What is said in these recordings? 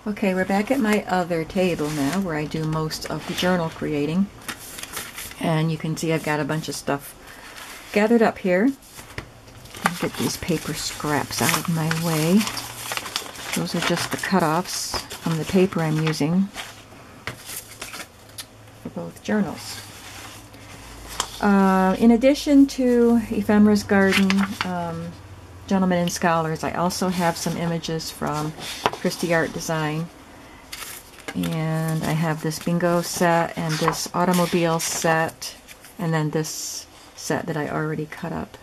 Okay, we're back at my other table now where I do most of the journal creating. And you can see I've got a bunch of stuff gathered up here. Get these paper scraps out of my way. Those are just the cutoffs from the paper I'm using for both journals. In addition to Ephemera's Garden, Gentlemen and Scholars, I also have some images from Christie Art Design. And I have this bingo set and this automobile set, and then this set that I already cut up.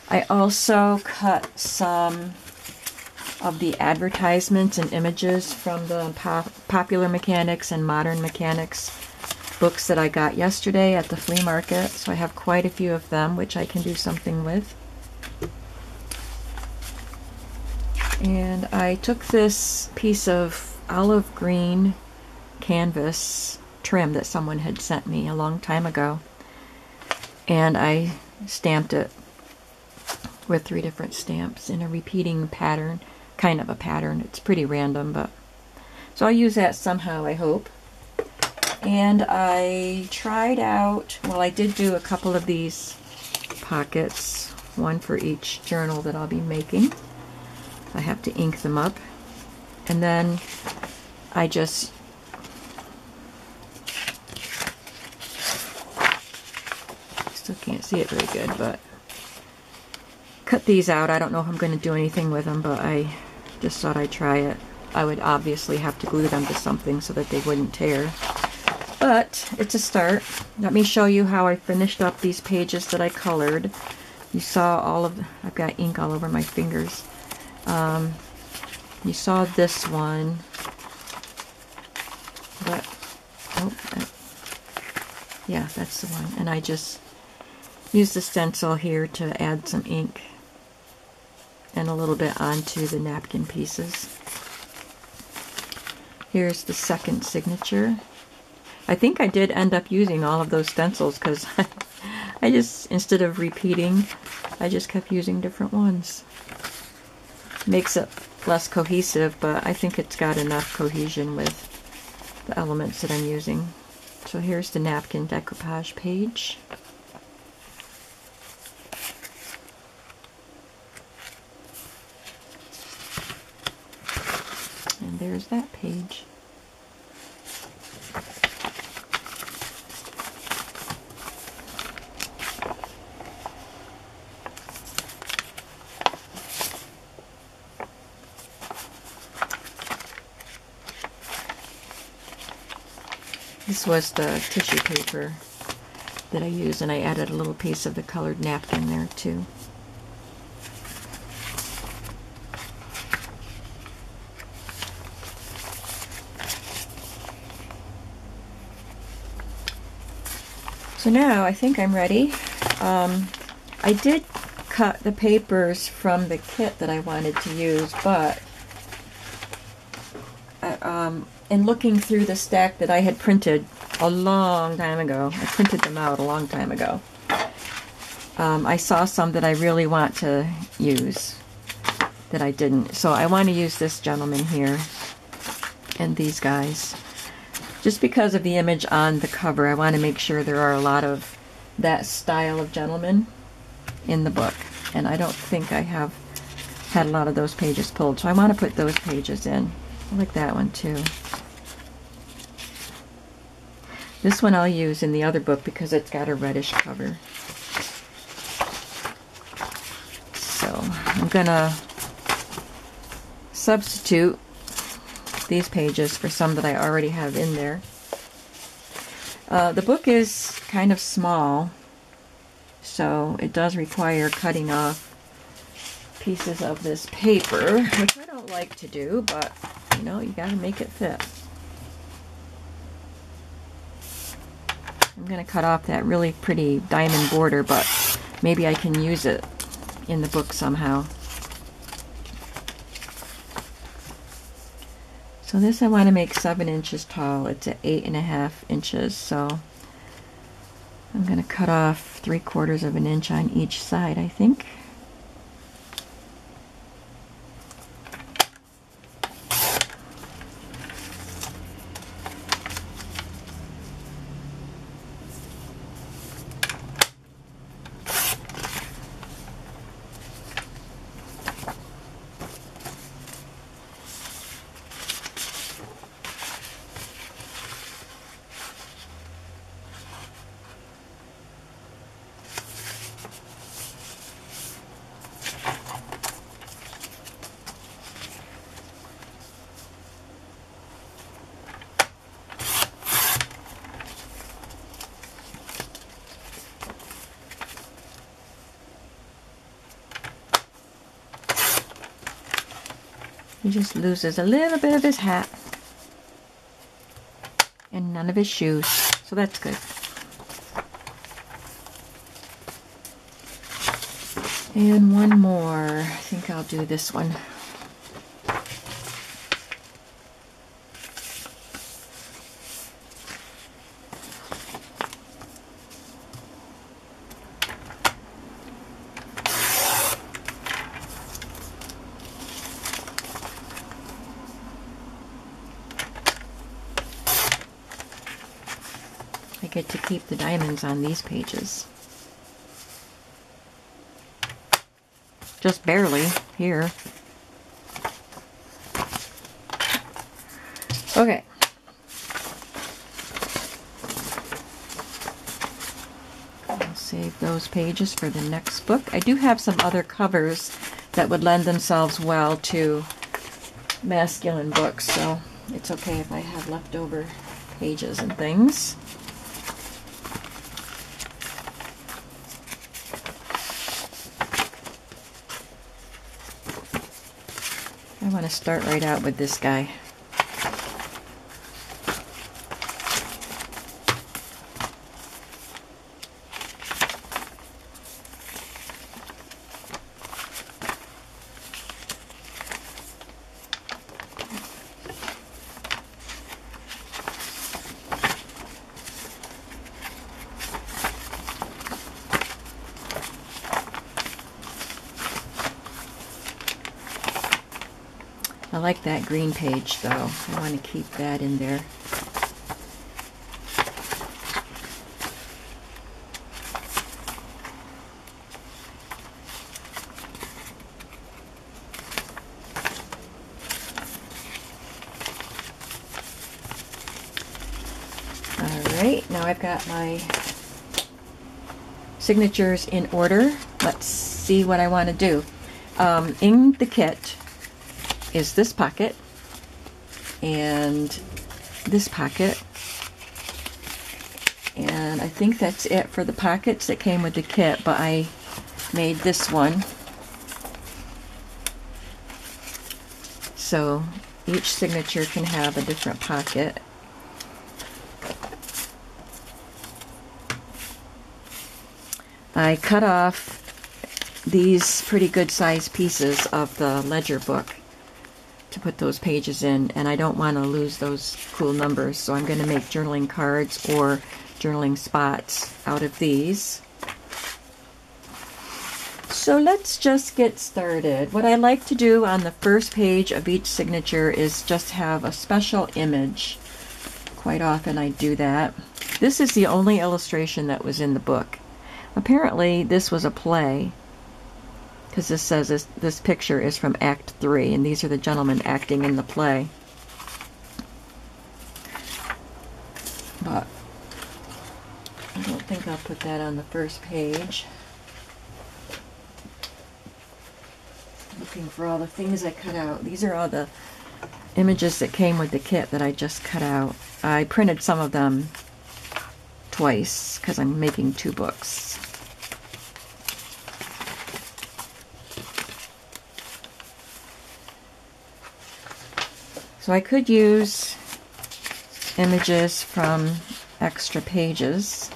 I also cut some of the advertisements and images from the Popular Mechanics and Modern Mechanics books that I got yesterday at the flea market. So I have quite a few of them, which I can do something with. And I took this piece of olive green canvas trim that someone had sent me a long time ago, and I stamped it with 3 different stamps in a repeating pattern, kind of a pattern. It's pretty random, but so I'll use that somehow, I hope. And I tried out, well, I did do a couple of these pockets, one for each journal that I'll be making. I have to ink them up, and then I just still can't see it very good, but cut these out. I don't know if I'm going to do anything with them, but I just thought I'd try it. I would obviously have to glue them to something so that they wouldn't tear, but it's a start. Let me show you how I finished up these pages that I colored. You saw all of, I've got ink all over my fingers. You saw this one, but yeah, that's the one. And I just used the stencil here to add some ink and a little bit onto the napkin pieces. Here's the second signature. I think I did end up using all of those stencils because I just, instead of repeating, I just kept using different ones. Makes it less cohesive, but I think it's got enough cohesion with the elements that I'm using. So here's the napkin decoupage page. And there's that page. This was the tissue paper that I used, and I added a little piece of the colored napkin there too. So now I think I'm ready. I did cut the papers from the kit that I wanted to use, but in looking through the stack that I had printed a long time ago, I printed them out a long time ago, I saw some that I really want to use that I didn't. So I want to use this gentleman here and these guys. Just because of the image on the cover, I want to make sure there are a lot of that style of gentleman in the book. And I don't think I have had a lot of those pages pulled, so I want to put those pages in. I like that one too. This one I'll use in the other book because it's got a reddish cover. So I'm gonna substitute these pages for some that I already have in there. The book is kind of small, so it does require cutting off pieces of this paper, which I don't like to do, but you know, you gotta make it fit. I'm going to cut off that really pretty diamond border, but maybe I can use it in the book somehow. So this I want to make 7 inches tall. It's at 8.5 inches, so I'm going to cut off 3/4 of an inch on each side, I think. He just loses a little bit of his hat and none of his shoes, so that's good. And one more. I think I'll do this one. I get to keep the diamonds on these pages. Just barely here. Okay. I'll save those pages for the next book. I do have some other covers that would lend themselves well to masculine books, so it's okay if I have leftover pages and things. I want to start right out with this guy. I like that green page though. I want to keep that in there. Alright, now I've got my signatures in order. Let's see what I want to do. In the kit is this pocket and this pocket, and I think that's it for the pockets that came with the kit, but I made this one so each signature can have a different pocket. I cut off these pretty good sized pieces of the ledger book to put those pages in, and I don't want to lose those cool numbers, so I'm going to make journaling cards or journaling spots out of these. So let's just get started. What I like to do on the first page of each signature is just have a special image. Quite often I do that. This is the only illustration that was in the book. Apparently this was a play, because this says this picture is from Act 3, and these are the gentlemen acting in the play. But I don't think I'll put that on the first page. Looking for all the things I cut out. These are all the images that came with the kit that I just cut out. I printed some of them twice because I'm making 2 books. So I could use images from extra pages.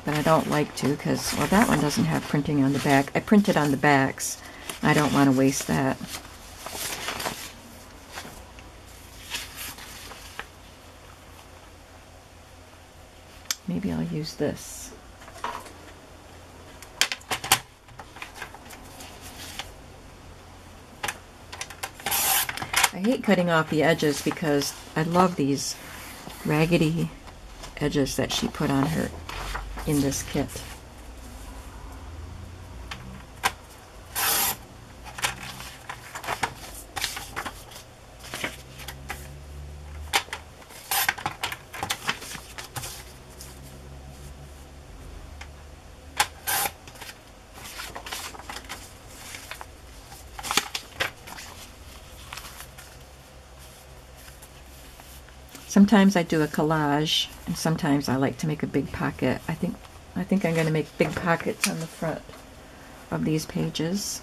But I don't like to because, well, that one doesn't have printing on the back. I printed on the backs. I don't want to waste that. Maybe I'll use this. I hate cutting off the edges because I love these raggedy edges that she put on her in this kit. Sometimes I do a collage, and sometimes I like to make a big pocket. I think I'm going to make big pockets on the front of these pages,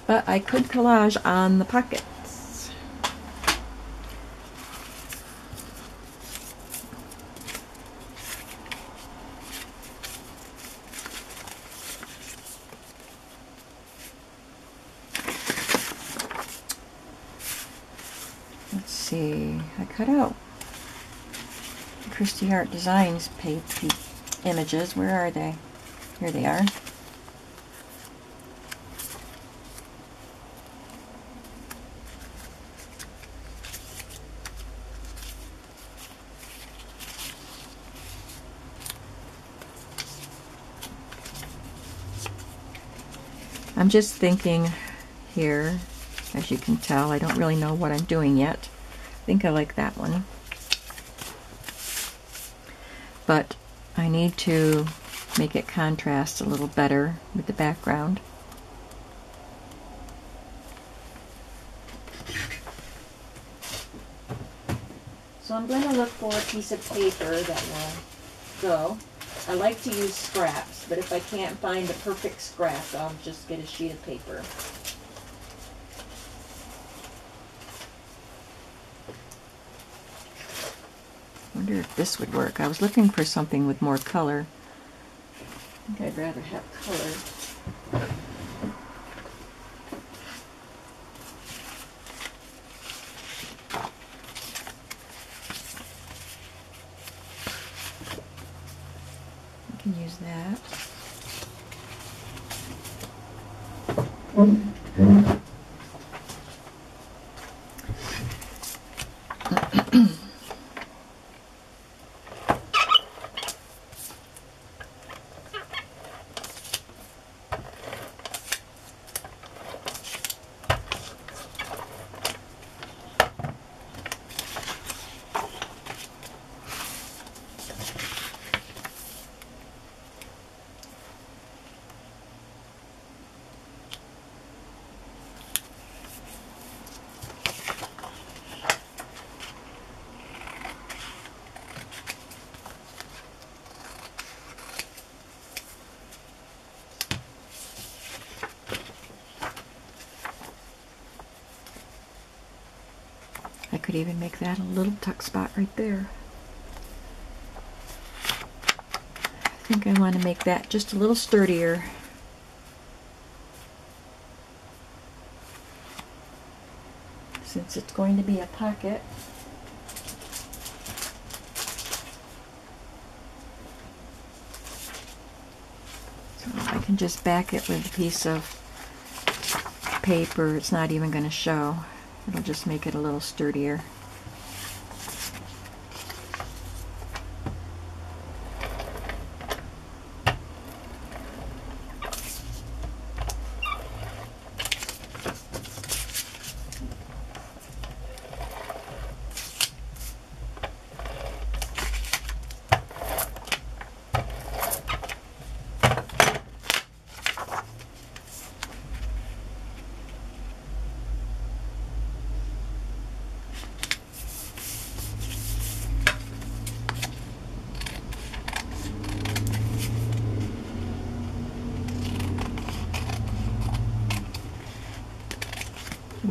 but I could collage on the pockets. Let's see, I cut out Christy Art Designs images. Where are they? Here they are. I'm just thinking here, as you can tell, I don't really know what I'm doing yet. I think I like that one. But I need to make it contrast a little better with the background. So I'm going to look for a piece of paper that will go. I like to use scraps, but if I can't find the perfect scrap, I'll just get a sheet of paper. I wonder if this would work. I was looking for something with more color. I think I'd rather have color. I can use that. I could even make that a little tuck spot right there. I think I want to make that just a little sturdier. Since it's going to be a pocket. So I can just back it with a piece of paper. It's not even going to show. It'll just make it a little sturdier.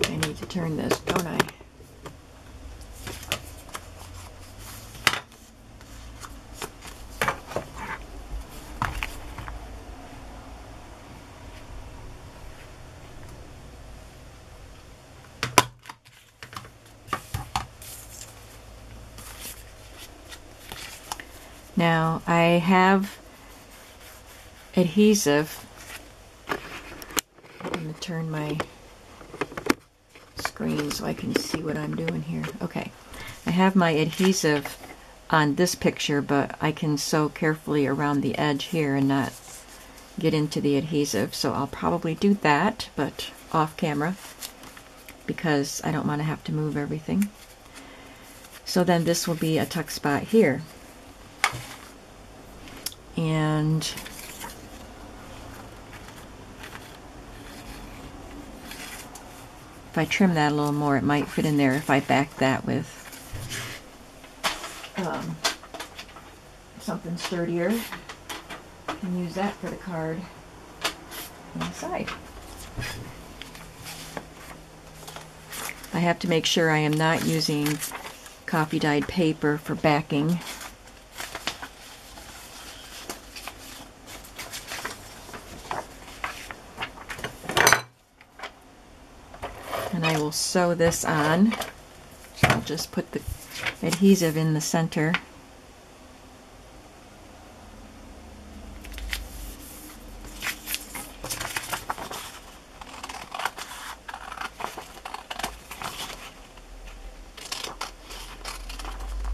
I need to turn this, don't I? Now I have adhesive. I'm going to turn my screen so I can see what I'm doing here. Okay, I have my adhesive on this picture, but I can sew carefully around the edge here and not get into the adhesive, so I'll probably do that, but off camera, because I don't want to have to move everything. So then this will be a tuck spot here. And if I trim that a little more, it might fit in there if I back that with something sturdier. You can use that for the card inside. I have to make sure I am not using coffee dyed paper for backing. And I will sew this on. So I'll just put the adhesive in the center.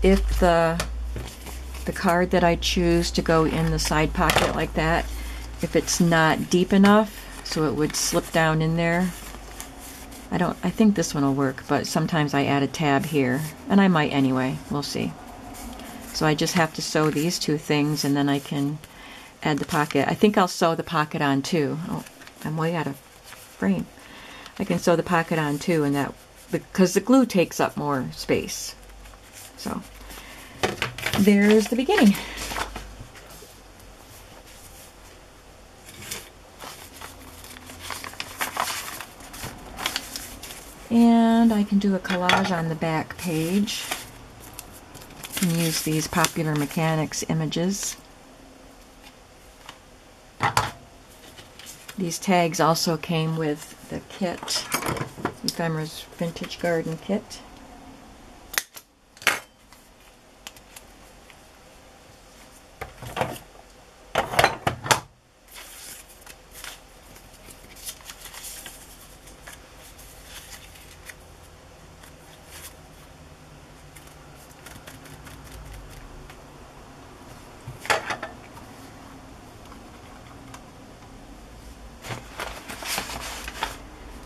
If the card that I choose to go in the side pocket like that, if it's not deep enough so it would slip down in there, I think this one will work, but sometimes I add a tab here, and I might anyway, we'll see. So I just have to sew these two things and then I can add the pocket. I think I'll sew the pocket on too. Oh, I'm way out of frame. I can sew the pocket on too, and that, because the glue takes up more space. So there's the beginning. And I can do a collage on the back page and use these Popular Mechanics images. These tags also came with the kit, Ephemera's Vintage Garden Kit.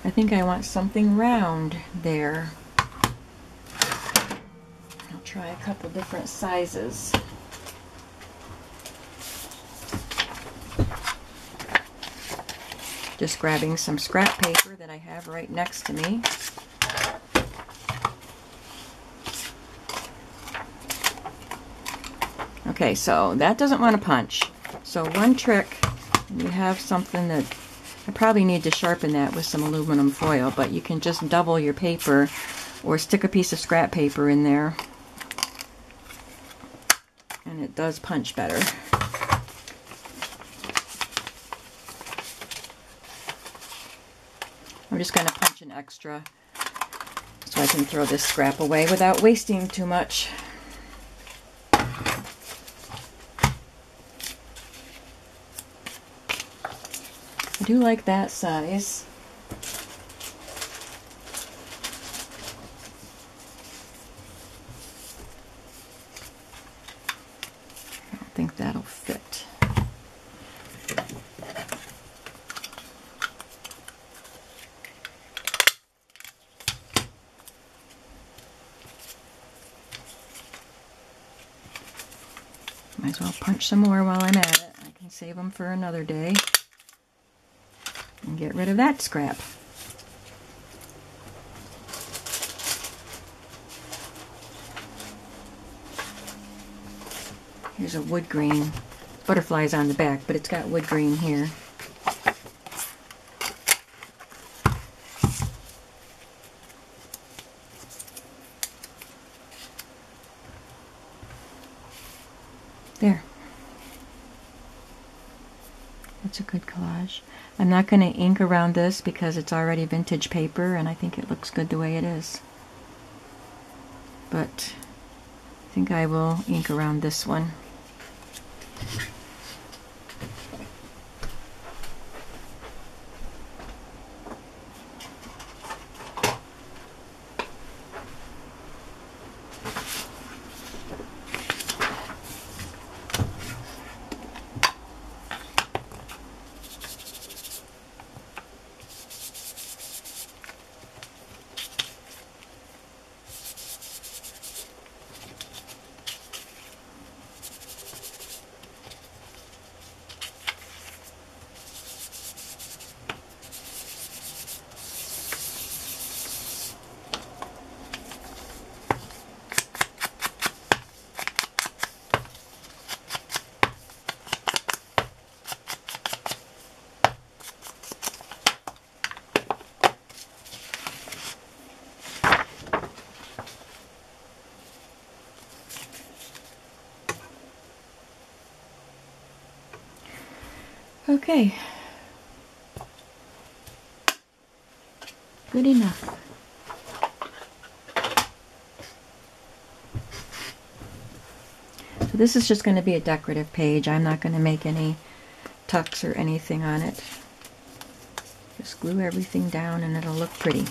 I think I want something round there. I'll try a couple different sizes. Just grabbing some scrap paper that I have right next to me. Okay, so that doesn't want to punch. So one trick, you have something that I probably need to sharpen that with some aluminum foil, but you can just double your paper or stick a piece of scrap paper in there and it does punch better. I'm just going to punch an extra so I can throw this scrap away without wasting too much. I do like that size. I don't think that'll fit. Might as well punch some more while I'm at it. I can save them for another day. And get rid of that scrap. Here's a wood green. Butterflies on the back, but it's got wood green here. There. That's a good collage. I'm not going to ink around this because it's already vintage paper and I think it looks good the way it is. But I think I will ink around this one. Okay. Good enough. So this is just going to be a decorative page. I'm not going to make any tucks or anything on it. Just glue everything down and it'll look pretty.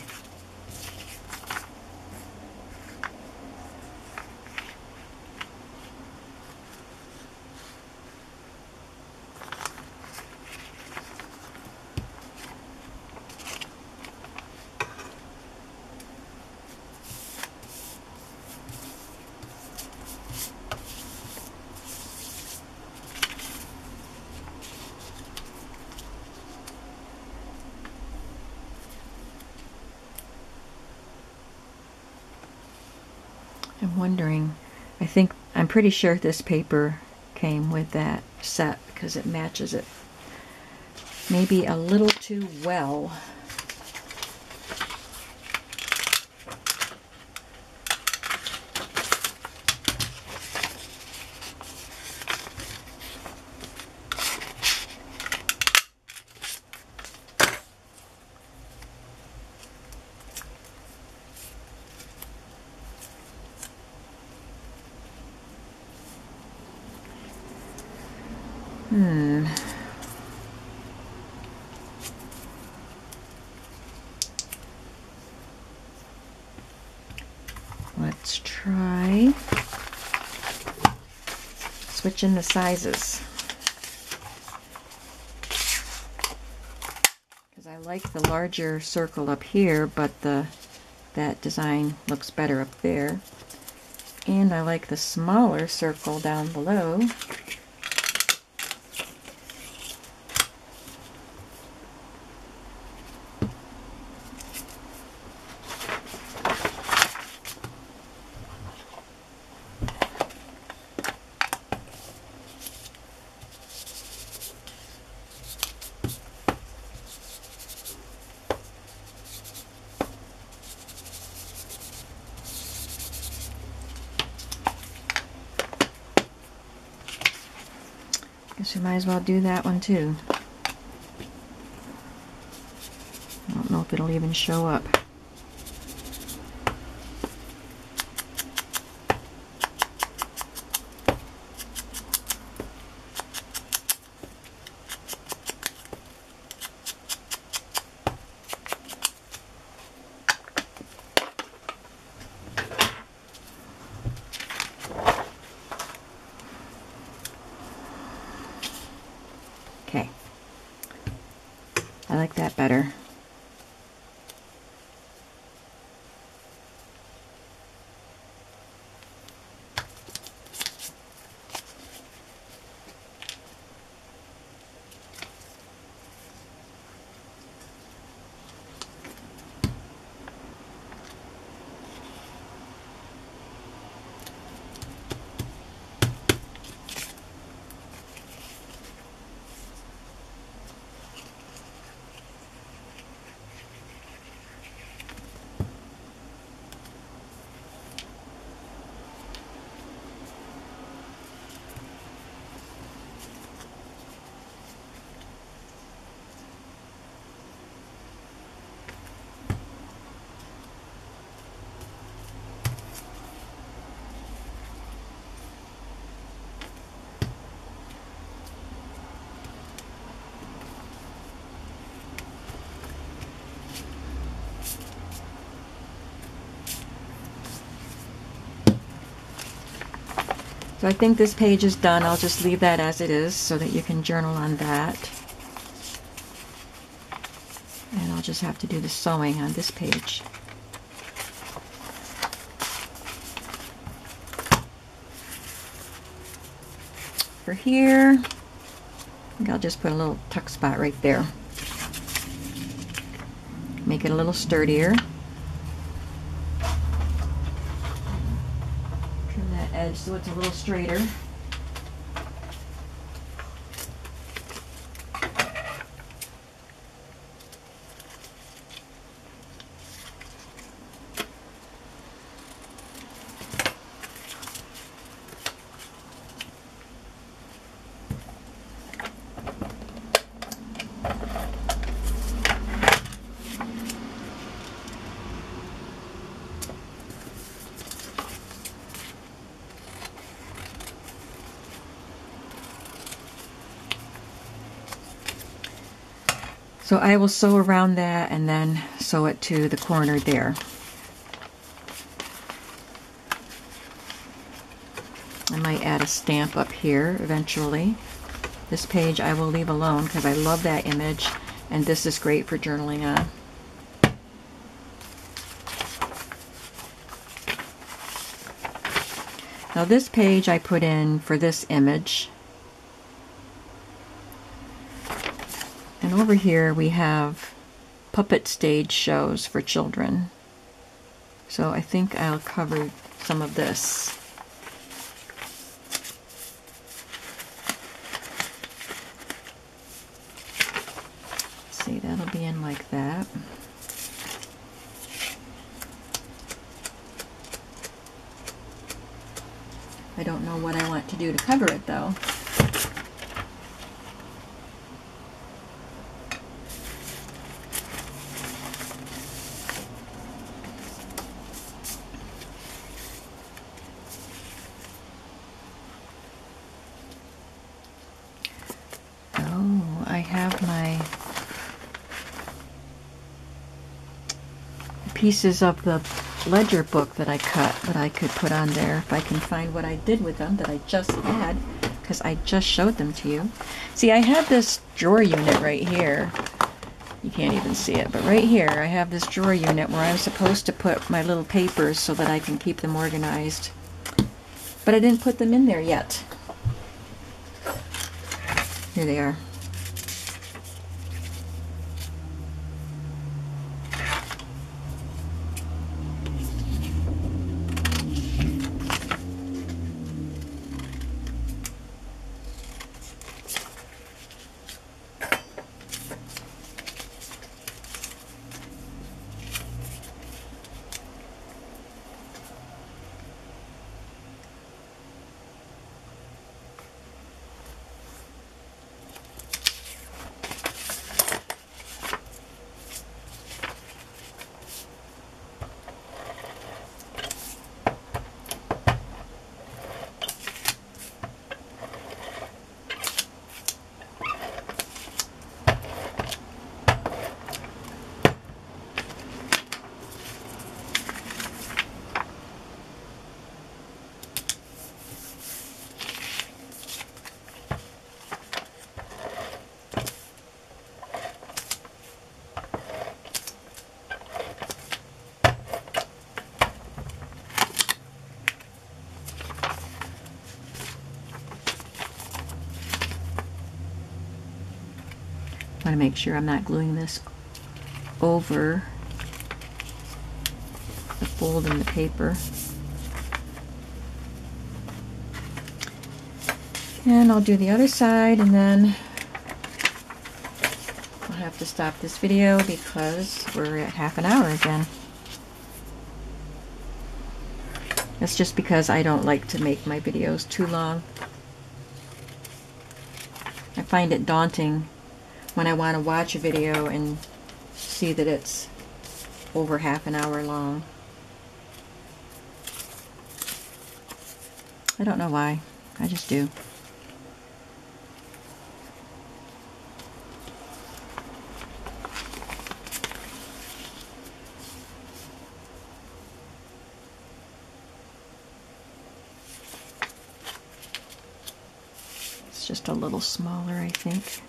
I'm wondering, I'm pretty sure this paper came with that set because it matches it maybe a little too well. Let's try switching the sizes. Because I like the larger circle up here, but that design looks better up there. And I like the smaller circle down below. Guess we might as well do that one too. I don't know if it'll even show up. Okay, I like that better. So I think this page is done. I'll just leave that as it is so that you can journal on that. And I'll just have to do the sewing on this page. For here, I think I'll just put a little tuck spot right there. Make it a little sturdier. Trim that edge so it's a little straighter. So I will sew around that and then sew it to the corner there. I might add a stamp up here eventually. This page I will leave alone because I love that image, and this is great for journaling on. Now this page I put in for this image. And over here we have puppet stage shows for children. So I think I'll cover some of this. See, that'll be in like that. I don't know what I want to do to cover it though. Oh, I have my pieces of the ledger book that I cut that I could put on there if I can find what I did with them that I just had, because I just showed them to you. See, I have this drawer unit right here. You can't even see it, but right here I have this drawer unit where I'm supposed to put my little papers so that I can keep them organized. But I didn't put them in there yet. Here they are. I want to make sure I'm not gluing this over the fold in the paper. And I'll do the other side, and then I'll have to stop this video because we're at half an hour again. That's just because I don't like to make my videos too long. I find it daunting when I want to watch a video and see that it's over half an hour long. I don't know why. I just do. It's just a little smaller, I think.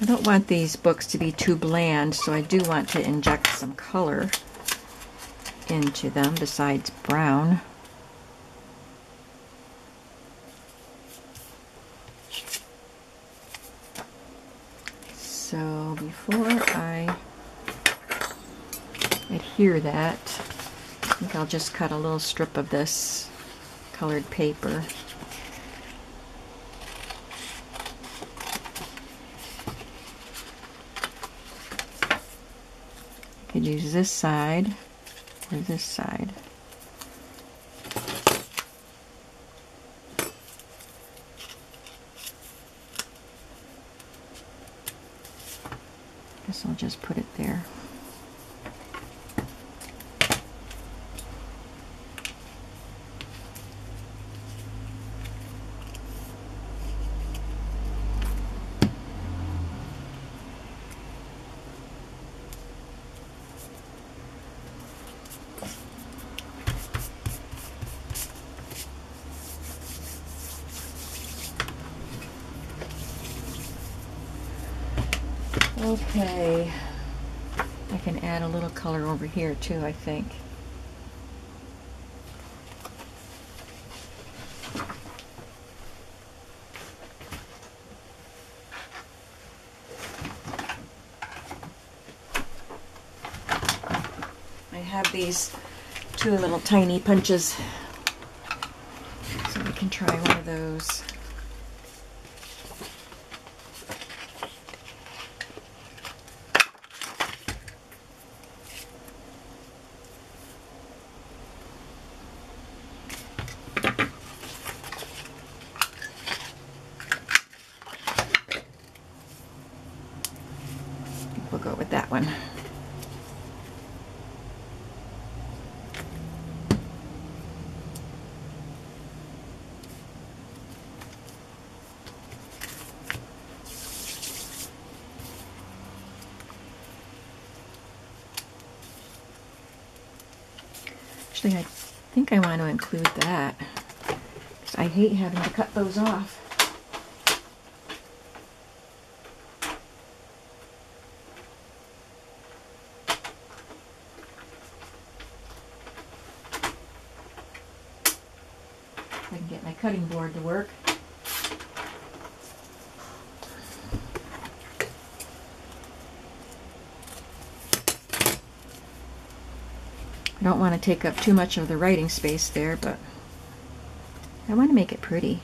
I don't want these books to be too bland, so I do want to inject some color into them besides brown. So before I adhere that, I think I'll just cut a little strip of this colored paper. Could use this side or this side. Guess I'll just put it there. Okay, I can add a little color over here too, I think. I have these two little tiny punches, so we can try one of those. We'll go with that one. Actually, I think I want to include that, because I hate having to cut those off. I can get my cutting board to work. I don't want to take up too much of the writing space there, but I want to make it pretty.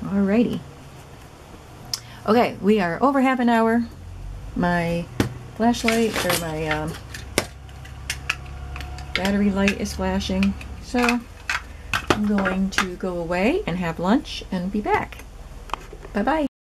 Alrighty. Okay, we are over half an hour. My flashlight, or my battery light is flashing, so I'm going to go away and have lunch and be back. Bye-bye.